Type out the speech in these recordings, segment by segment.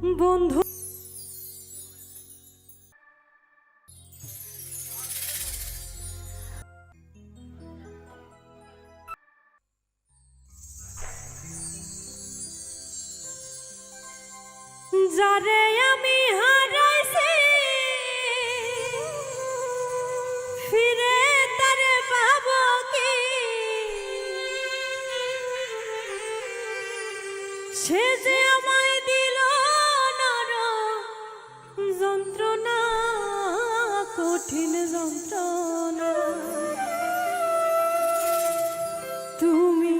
বন্ধু যারে আমি হারাইছি ফিরে তারে পাবো কি, সে যে আমায় দিল নরম যন্ত্রণা, কঠিন যন্ত্রণা। তুমি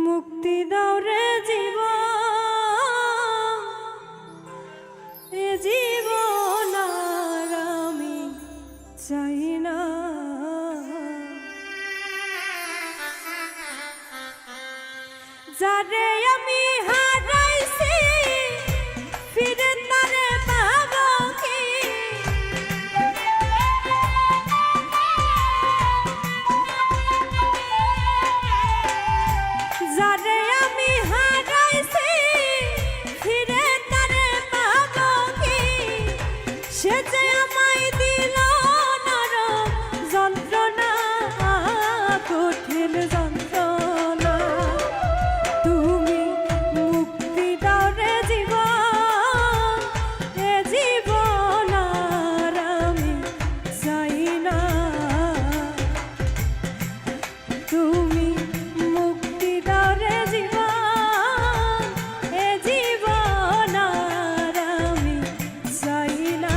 মুক্তি দাও রে জীবন, এ জীবন আর আমি চাই না। যারে আমি হারাইছি ফিরে তারে পাবো কি, যারে আমি হারাইছি ফিরে তারে পাবো কি, সে যে আমায় দিল নরম যন্ত্রণা, কঠিন যন্ত্রণা। তুমি মুক্তি দাও রে জীবন, এ জীবন আর আমি চাই না। তুমি মুক্তি দাও রে জীবন, এ জীবন আর আমি চাই না।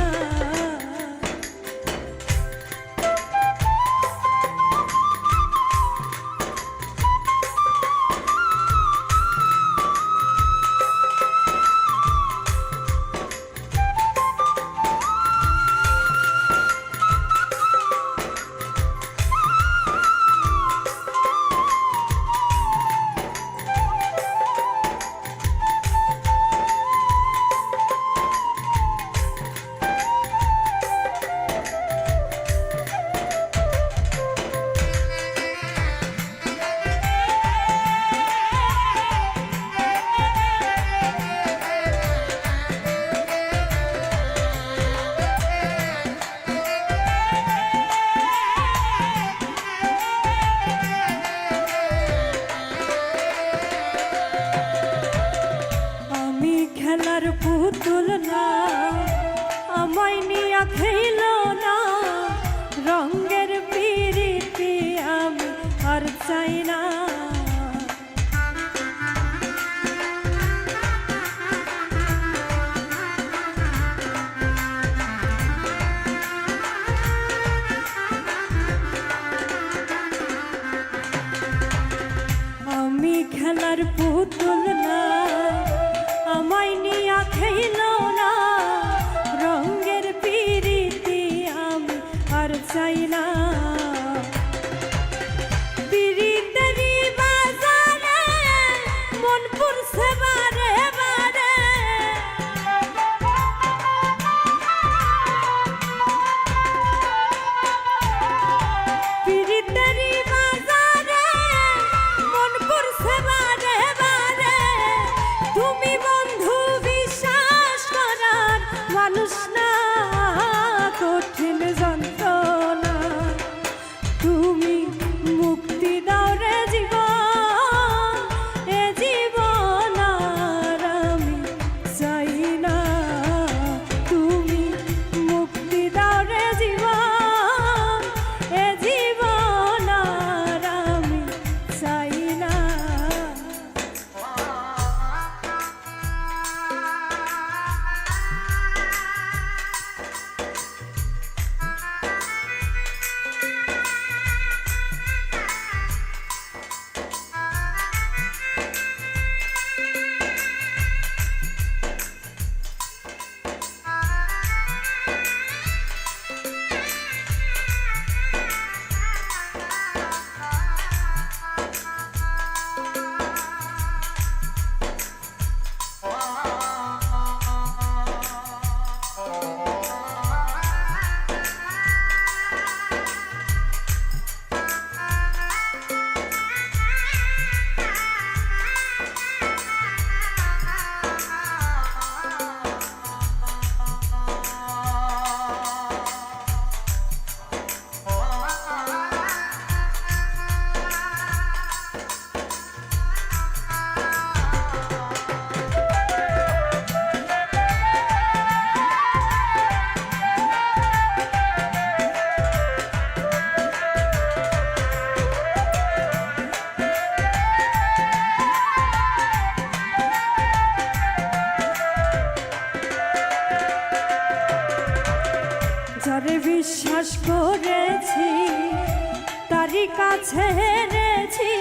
খেলার পুতুল না, আমায় নিয়া খেল না, রঙের পিরিতি আমি আর চাই না। আমি খেলার পুতুল না, আমায় নিয়া খেল না, রঙের পিরিতি আমি আর চাই না। পিরিতেরি বাজারে মন পড়ছে বারে বারে, পিরিতেরি বাজারে মন পড়ছে বারে বারে। তুমি বন্ধু বিশ্বাস করার মানুষ না, কঠিন যন্ত্রণা। বিশ্বাস করেছি তারই কাছে হেরেছি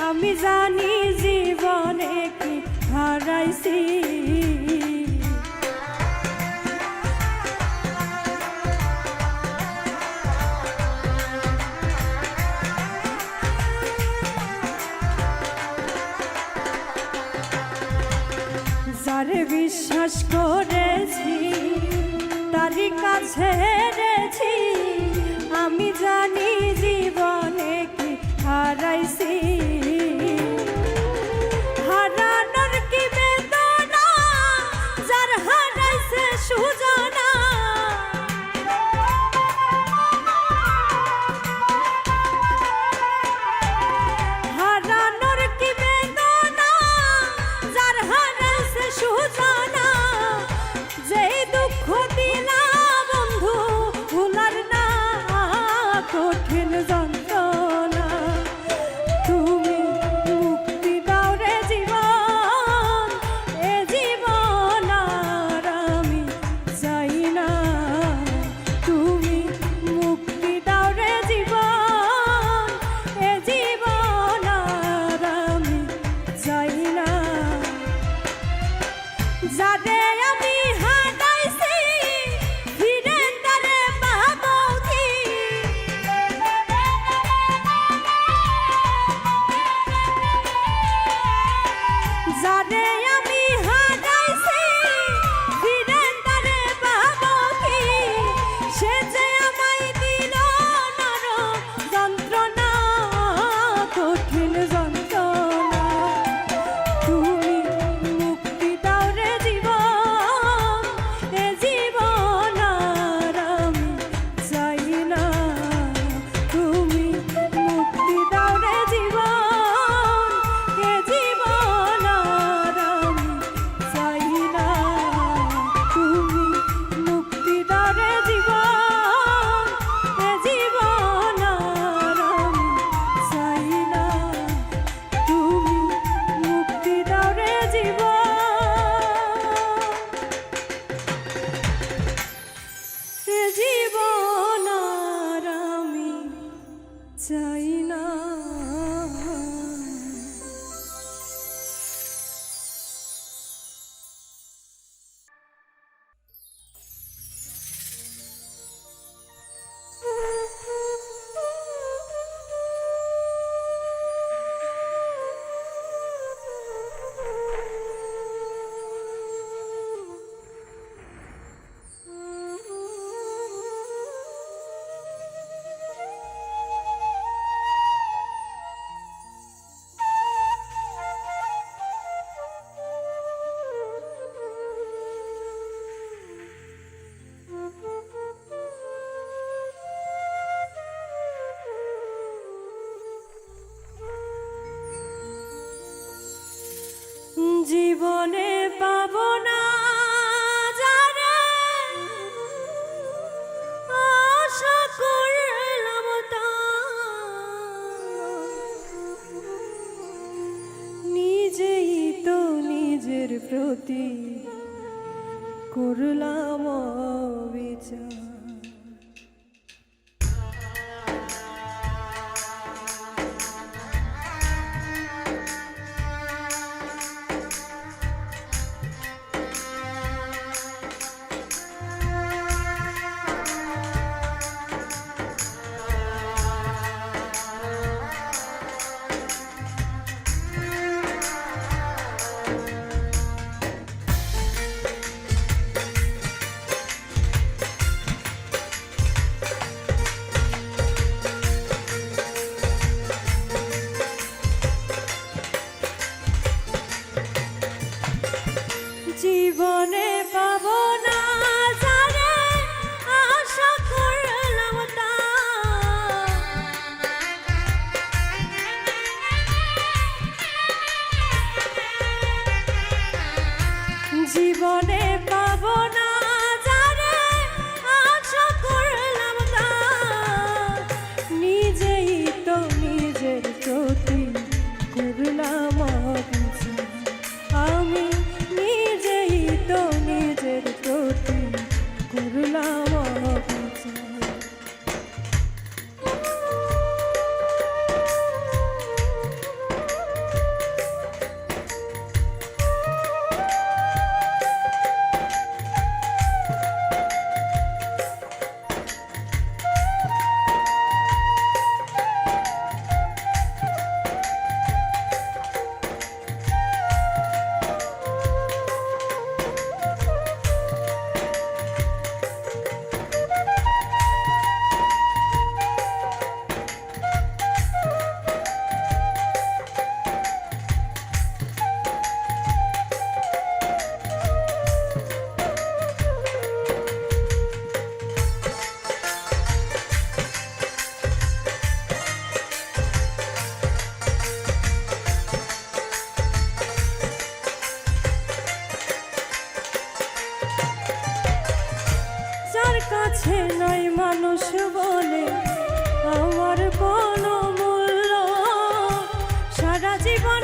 আমি জানি জীবনে কি হারাইছি যারে বিশ্বাস করেছি তারই কাছে হেরেছি আমি জানি জীবনে কি হারাইছি হারানোর কি বেদনা যার হারাইছে সুজানা হারানোর কি বেদনা যার হারাইছে সুজানা যেই দুঃখ দিলা বন্ধু ভুলার না কঠিন যন্ত্রণা তুমি মুক্তি দাও রে জীবন এ জীবন আর আমি চাই না তুমি মুক্তি দাও রে জীবন এ জীবন আর আমি চাই না যারে আমি হারাইছি ফিরে তারে পাবো কি যারে আমি হারাইছি ফিরে তারে পাবো কি সে যে আমায় দিল নরক যন্ত্রণা কঠিন যন্ত্রণা তুমি মুক্তি দাও রে জীবন এ জীবন আর আমি চাই না তুমি মুক্তি দাও রে জীবন এ জীবন আর আমি চাই না তুমি মুক্তি দাও রে জীবন এ জীবন আর আমি চাই না তুমি মুক্তি দাও রে জীবন আর আমি চাই না জীবনে পাবো না যারে আশা করলাম তা নিজেই তো নিজের প্রতি করলাম বিচার জীবনে পাবো না যারে আশা করলাম তা জীবনে পাবো না যারে আশা করলাম তা নিজেই তো নিজের প্রতি করলাম বিচার আমি নিজেই তো নিজের প্রতি করলাম বিচার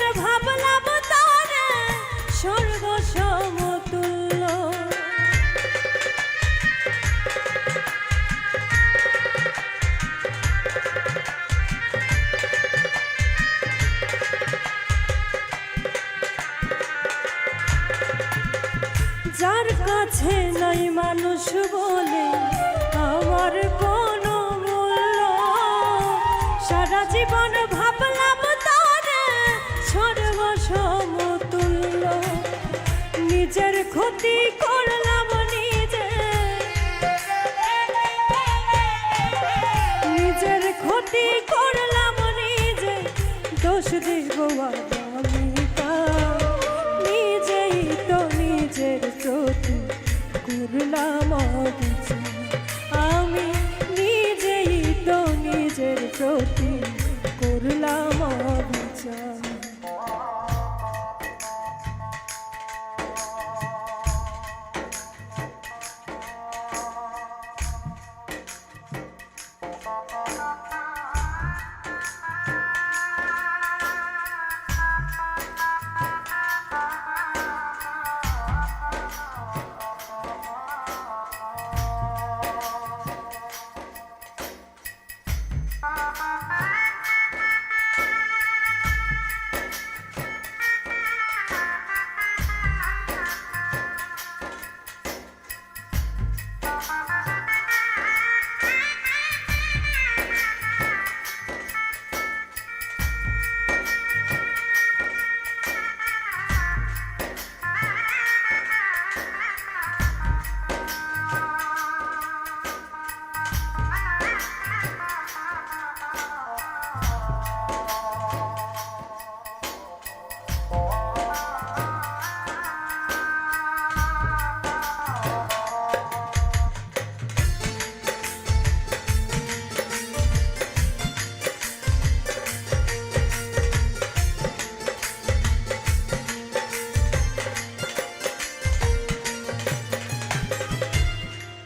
জীবনে ভাবলাম তারে স্বর্গ সমতুল্য। যার কাছে নাই মানুষ বলে আমার কোনো মূল্য, সারা জীবন ভাবলাম তারে স্বর্গ সমতুল্য। নিজের ক্ষতি করলাম নিজে, নিজের ক্ষতি করলাম নিজে, দোষ দেব আমি কার? নিজেই তো নিজের প্রতি করলাম অবিচার, আমি নিজেই তো নিজের প্রতি করলাম অবিচার।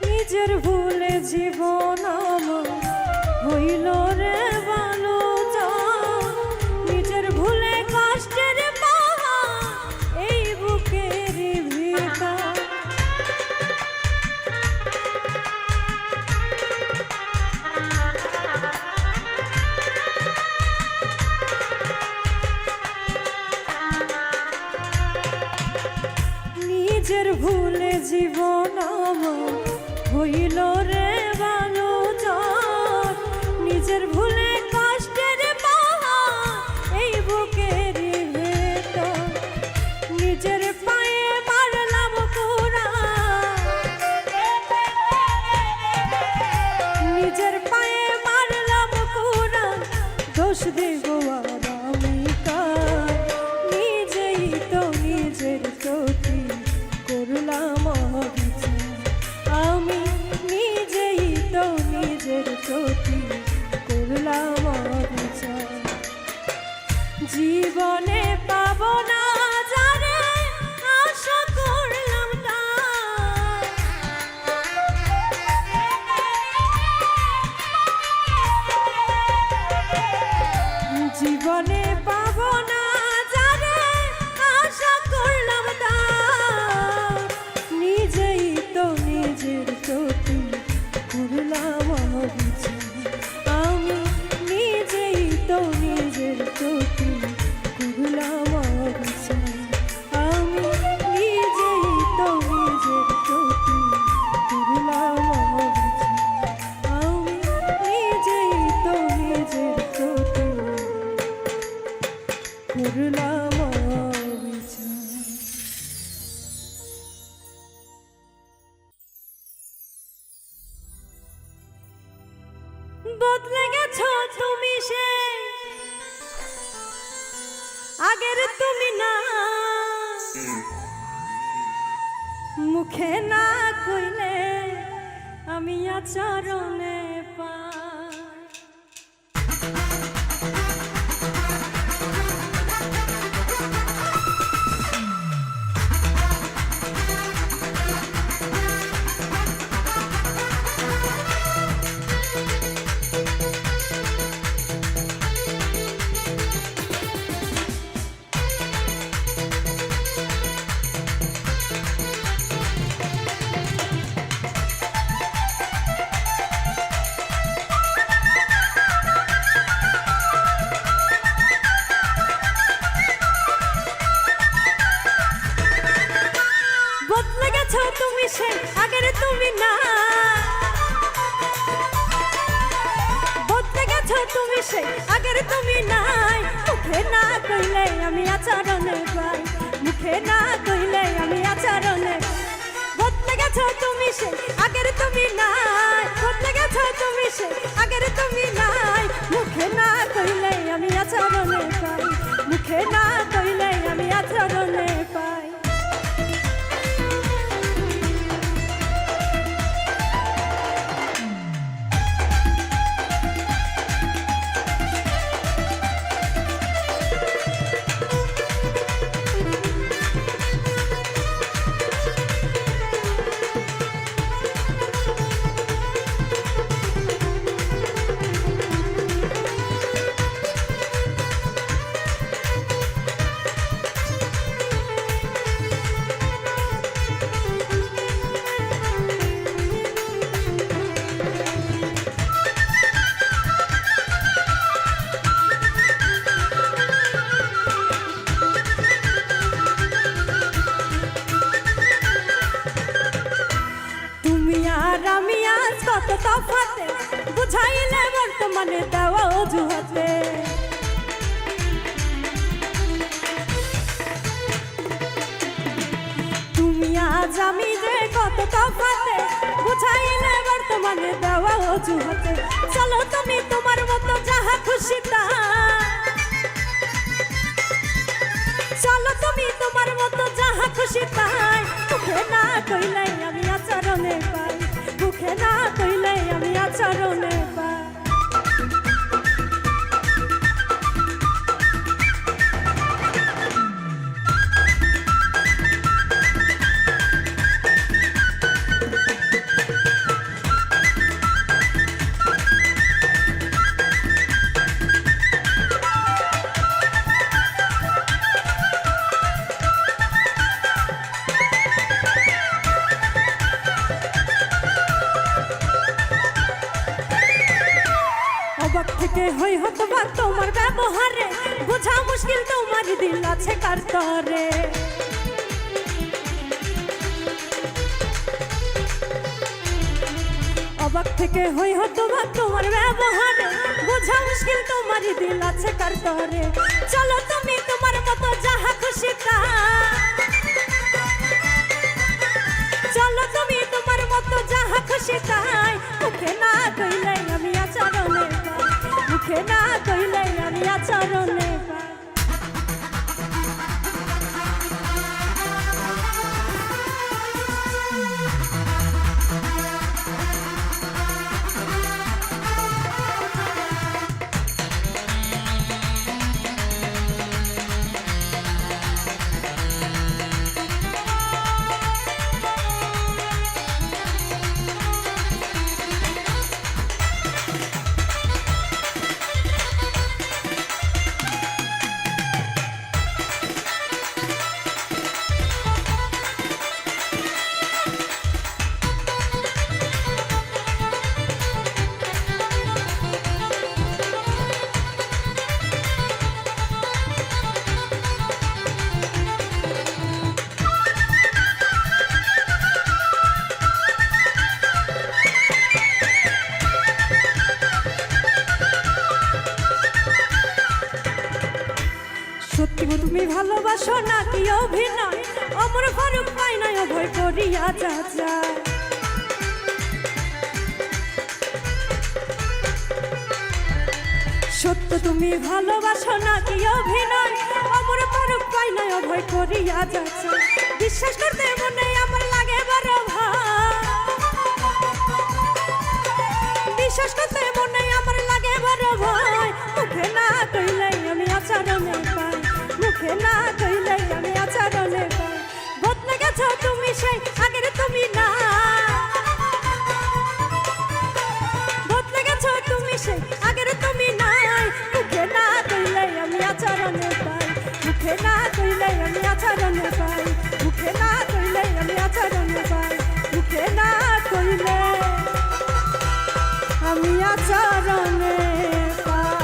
নিজের ভুলে জীবন আমার হইল রে ভালো, নিজের ভুলে কষ্টের পাহাড় এই বুকের ভিতর। নিজের ভুলে জীবন আমার হইল রে ভালো, নিজের ভুলে কষ্টের পাহাড় এই বুকের ভেতর। নিজের পায়ে মারলাম কুড়াল, নিজের পায়ে মারলাম কুড়াল, দোষ দেব আর আমি কার? নিজেই তো নিজের প্রতি করলাম অবিচার, আমি নিজেই তো নিজের প্রতি করলাম অবিচার। জীবনে পাব না যারে আশা করলাম তার, জীবনে পাব না যারে আশা করলাম তার, নিজেই তো নিজের প্রতি করলাম অবিচার, আমি নিজেই তো নিজের প্রতি করলাম অবিচার, আমি নিজেই তো নিজের প্রতি করলাম অবিচার, আমি নিজেই তো নিজের প্রতি করলাম অবিচার। বদলে গেছো তুমি সে আগের তুমি না, মুখে না কইলে আমি আচরণে পাই। সেই আগের তুমি না, বদলে গেছো তুমি সেই আগের তুমি নাই। মুখে না কইলে আমি আচরণে পাই, মুখে না কইলে আমি আচরণে। বদলে গেছো তুমি সেই আগের তুমি নাই, বদলে গেছো তুমি সেই আগের তুমি নাই। মুখে না কইলে আমি আচরণে পাই, মুখে না কইলে আমি আচরণে পাই। আমি আজ কত তফাতে বুঝাইলে বর্তমানে দেওয়া অজুহাতে। তুমি আজ আমি যে কত তফাতে বুঝাইলে বর্তমানে দেওয়া অজুহাতে। চলো তুমি তোমার মতো যাহা খুশি তা, চলো তুমি তোমার মতো যাহা খুশি তাই। মুখে না কইলে আমি আচরণে পাই, মুখে না কইলে আমি আচরণে পাই। অবাক থেকে হই হতবা তোমার ব্যবহারে, বোঝা মুশকিল তোমার দিল আছে কার তরে। অবাক থেকে হই হতবা তোমার ব্যবহারে, বোঝা মুশকিল তোমার দিল আছে কার তরে। চলো তুমি তোমার মতো যাহা খুশি তা, চলো তুমি তোমার মতো যাহা খুশি তাই। মুখে না কইলে আমি আচরণে পাই, মুখে না কইলে আমি আচরণে পাই। সত্যি তুমি ভালোবাসো নাকি অভিনয়, অমর ফারুক পাই নাই অভয় করিয়া চাচা। সত্য তুমি ভালোবাসো নাকি অভিনয়, অমর ফারুক পাই নাই অভয় করিয়া যাচ্ছা। বিশ্বাস করতে মনে আমার লাগে বড় ভয়, বিশ্বাস করতে মনে আমার লাগে বড় ভয়। মুখে না কইলে আমি আচরণে পাই, মুখে না কইলে আমি আচরণে পাই। বদলে গেছো তুমি সেই আগের তুমি না, বদলে গেছো তুমি সেই আগের তুমি নাই। মুখে না কইলে আমি আচরণে পাই, মুখে না কইলে আমি আচরণে পাই, মুখে না কইলে আমি আচরণে পাই, মুখে না কইলে আমি আচরণে পাই।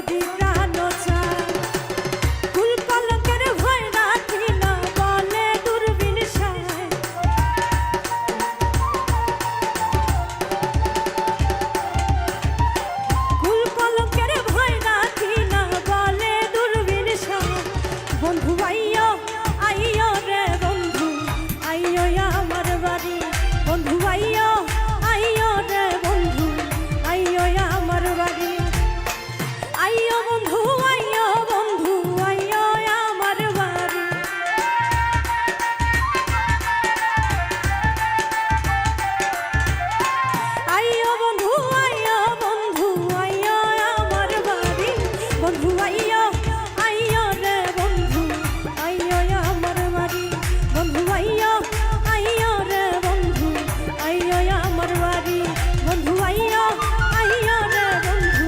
যদি প্রাণ চায় কুল কলঙ্কের ভয় রাখি না বলে দূরবীন সায় কুল কলঙ্কের ভয় রাখি না বলে দূরবীন সায় বন্ধু আইয়ো আইয়ো রে বন্ধু আইয়ো আমার বাড়ি বন্ধু আইয়ো আইয়ো রে বন্ধু আইয়ো আমার বাড়ি আইয়ো বন্ধু আইয়ো বন্ধু আইয়ো আমার বাড়ি আইয়ো বন্ধু আইয়ো বন্ধু আইয়ো আমার বাড়ি বন্ধু আইয়ো আইয়ো রে বন্ধু আইয়ো আমার বাড়ি বন্ধু আইয়ো আইয়ো রে বন্ধু আইয়ো আমার বাড়ি বন্ধু আইয়ো আইয়ো রে বন্ধু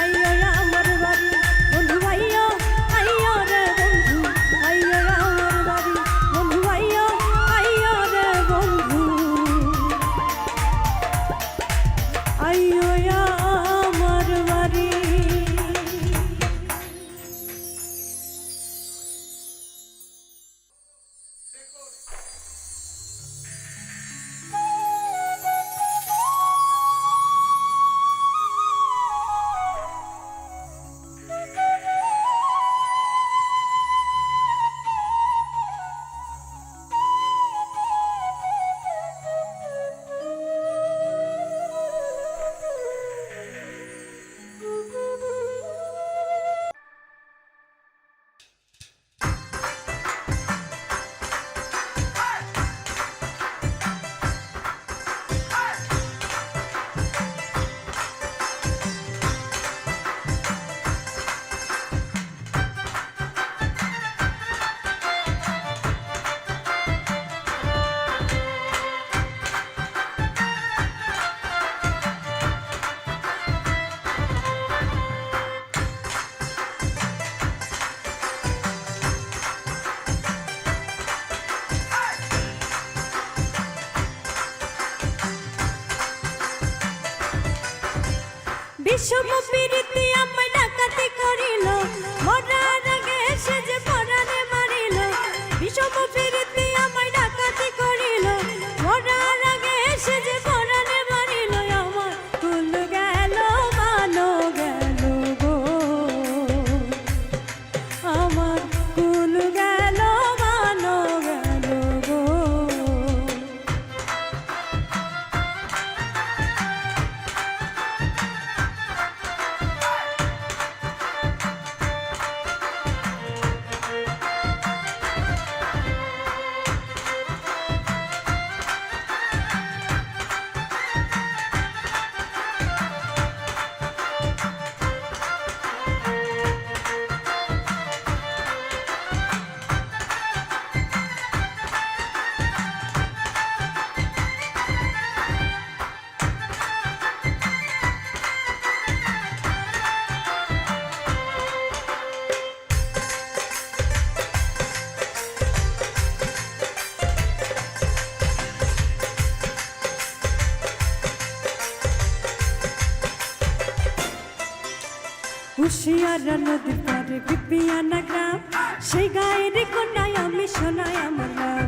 আইয়ো আমার বাড়ি বন্ধু আইয়ো আইয়ো রে বন্ধু আইয়ো আমার বাড়ি বন্ধু আইয়ো আইয়ো রে বন্ধু আইয়ো আমার বাড়ি বিশ্বপ্রীতি আমায় ডাকাতি করিল মরার আগে সে যে পরাণে মারিল বিশ্বপ্রীতি আমায় ডাকাতি করিল মরার আগে সে যে পরাণে মারিল আমার কুল গেল মানো গেল গো আমার কুল গেল মানো গেল গো হুশিয়ারা নদীর পারে বিপিয়ানা গ্রাম সেই গায়ের কোনায় আমি শোনাই আমার নাম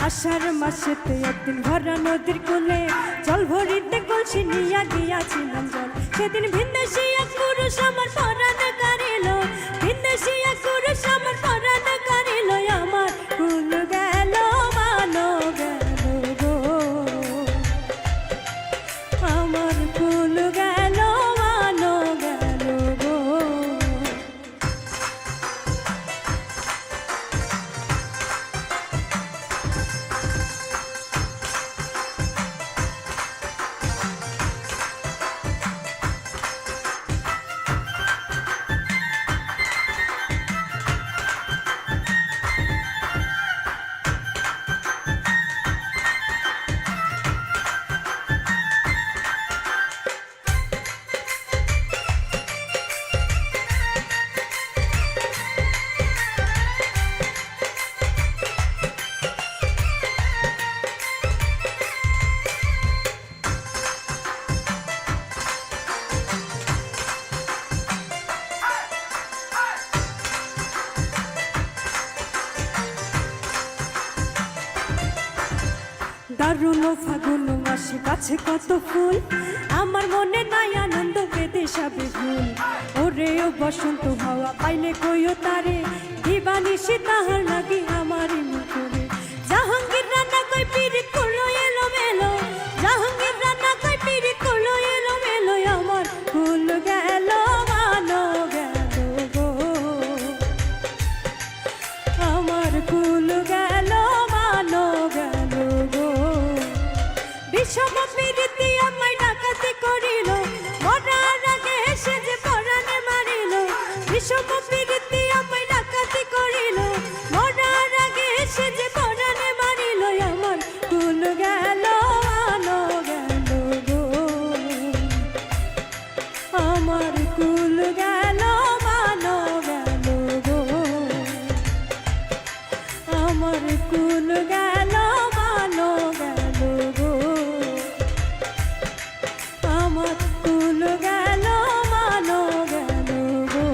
আষাঢ় মাসেতে একদিন ভরা নদীর কোলে জল ভরিতে কলসি নিয়া গিয়াছিলাম জল সেদিন ভিনদেশী এক পুরুষ আমার পরাণ কারিল ভিনদেশী এক পুরুষ আমার পরাণ কারিল আমার কুল গেল মানো গেল গো আমার কুল গেল মানো গেল গো দারুণ ফাগুন মাসে গাছে কত ফুল, আমার মনে নাই আনন্দ পেতে সবে ভুল। ওরে ও বসন্ত হাওয়া পাইলে কইও তারে, দিবানিশি তাহার লাগি আমারই মুখরে। জাহাঙ্গীর রান্না কই পিরিত করলো এলো মেলো, জাহাঙ্গীর রান্না কই পিরিত করলো এলো মেলো, আমার কুল গেল মানো গেল গো, আমার কুল গেল মানো গেল গো। বিষম পিরিতি আমায় ডাকাতি করিল, মরার আগে এসে যে পরাণে মারিল। বিষম পিরিতি আমায় ডাকাতি করিল, মরার আগে এসে যে পরাণে মারিল, আমার কুল গেল মানো গেল গো, আমার কুল গেল মানো গেল গো, আমার কুল গেল মানো গেল গো, আমার কুল গেল মানো গেল গো।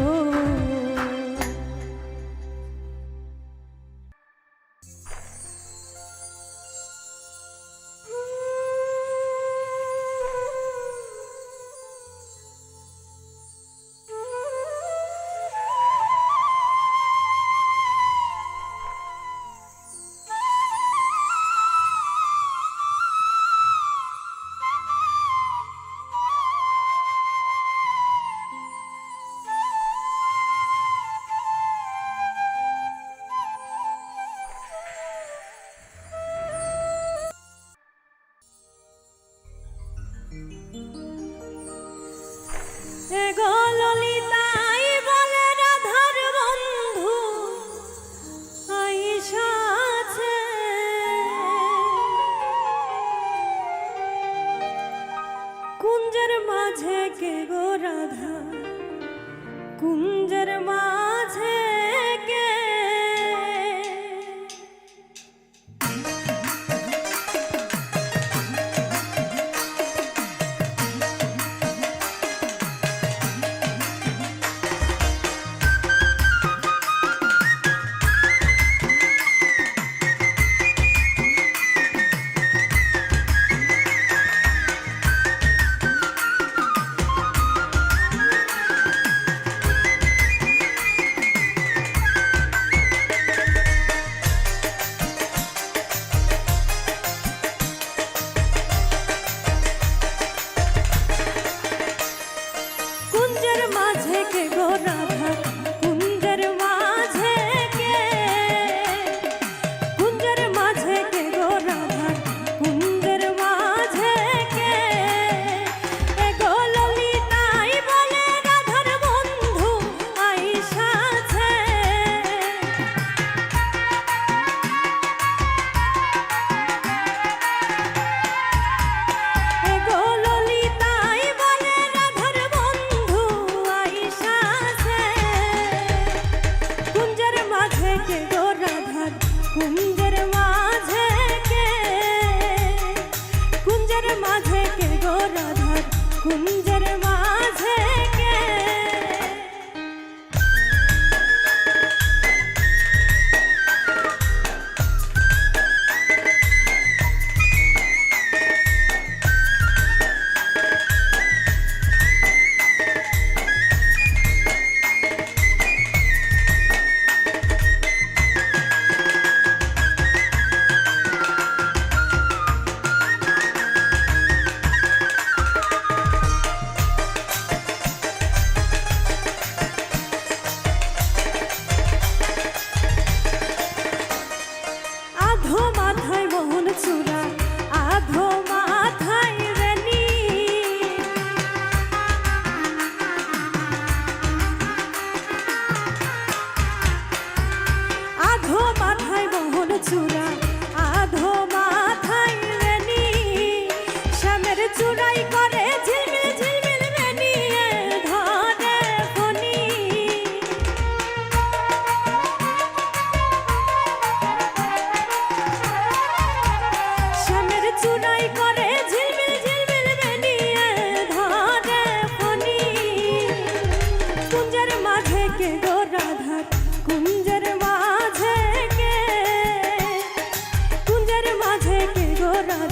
এগো ললিতাই বলে রাধার বন্ধু আইসাছে, কুঞ্জের মাঝে কে গো রাধা, কুঞ্জের মাঝে কে। কুঞ্জের মাঝে কে গো রাধা, কুঞ্জের মাঝে কে, কুঞ্জের মাঝে কে গো রাধা, কুঞ্জের মাঝে কে। এগো ললিতাই বলে রাধার বন্ধু আইসাছে, এগো ললিতাই বলে রাধার বন্ধু আইসাছে, কুঞ্জের মাঝে কে গো রাধার, কুঞ্জের মাঝে কে, কুঞ্জের মাঝে কে গো রাধার, কুঞ্জের মাঝে কে। আধো মাথায় মোহন চূড়া, আধো মাথায় রেনি, আধো মাথায় মোহন চূড়া, আধো মাথায় রেনি, শ্যামের চূড়াই করে ঝিলমিল ঝিলমিল বেনি, ধরে ফণি। শ্যামের চূড়াই করে ঝিলমিল ঝিলমিল বেনি, ধরে ফণি। কুঞ্জের মাঝে কে গো রাধার, কুঞ্জের মাঝে কে, কুঞ্জের মাঝে কে গো রাধার,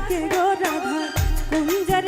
থেকে গো রাধা কুঞ্জের